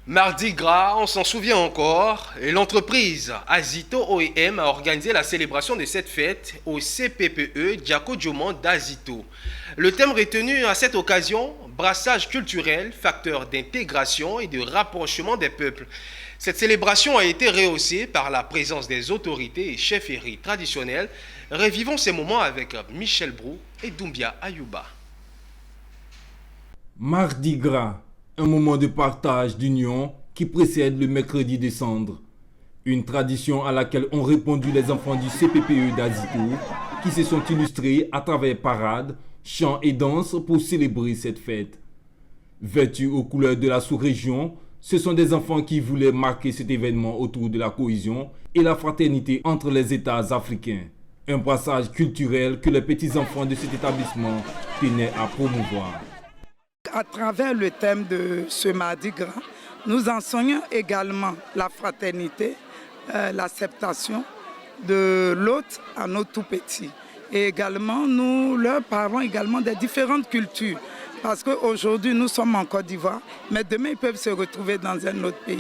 Mardi Gras, on s'en souvient encore, et l'entreprise Azito OEM a organisé la célébration de cette fête au CPPE Diaco Diomond d'Azito. Le thème retenu à cette occasion, brassage culturel, facteur d'intégration et de rapprochement des peuples. Cette célébration a été rehaussée par la présence des autorités et chefferies traditionnelles. Revivons ces moments avec Michel Brou et Doumbia Ayouba. Mardi Gras, un moment de partage, d'union qui précède le mercredi des cendres. Une tradition à laquelle ont répondu les enfants du CPPE d'Azito qui se sont illustrés à travers parades, chants et danses pour célébrer cette fête. Vêtus aux couleurs de la sous-région, ce sont des enfants qui voulaient marquer cet événement autour de la cohésion et la fraternité entre les États africains. Un brassage culturel que les petits-enfants de cet établissement tenaient à promouvoir. À travers le thème de ce Mardi Gras, nous enseignons également la fraternité, l'acceptation de l'autre à nos tout-petits. Et également, nous leur parlons également des différentes cultures. Parce qu'aujourd'hui, nous sommes en Côte d'Ivoire, mais demain, ils peuvent se retrouver dans un autre pays.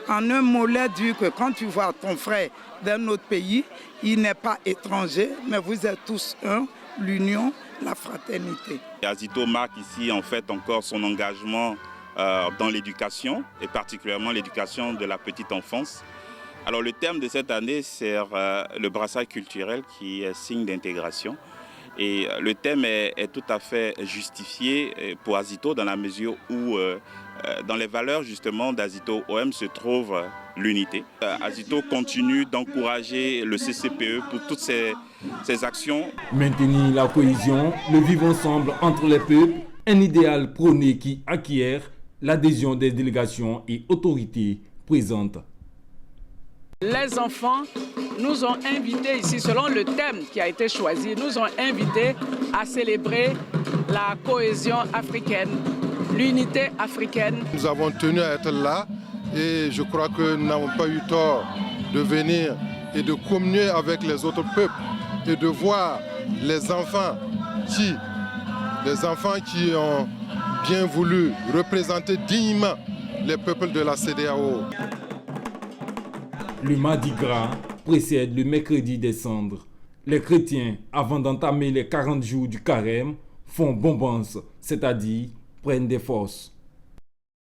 En un mot, leur dire que quand tu vois ton frère d'un autre pays, il n'est pas étranger, mais vous êtes tous un, l'union, la fraternité. Azito marque ici en fait encore son engagement dans l'éducation et particulièrement l'éducation de la petite enfance. Alors le thème de cette année c'est le brassage culturel qui est signe d'intégration et le thème est tout à fait justifié pour Azito dans la mesure où dans les valeurs justement d'Azito OM se trouve l'unité. Azito continue d'encourager le CCPE pour toutes ces actions. Maintenir la cohésion, le vivre ensemble entre les peuples, un idéal prôné qui acquiert l'adhésion des délégations et autorités présentes. Les enfants nous ont invités ici, selon le thème qui a été choisi, nous ont invités à célébrer la cohésion africaine, l'unité africaine. Nous avons tenu à être là et je crois que nous n'avons pas eu tort de venir et de communier avec les autres peuples et de voir les enfants qui ont bien voulu représenter dignement les peuples de la CEDEAO. Le Mardi Gras précède le mercredi des cendres. Les chrétiens, avant d'entamer les 40 jours du carême, font bombance, c'est-à-dire prennent des forces.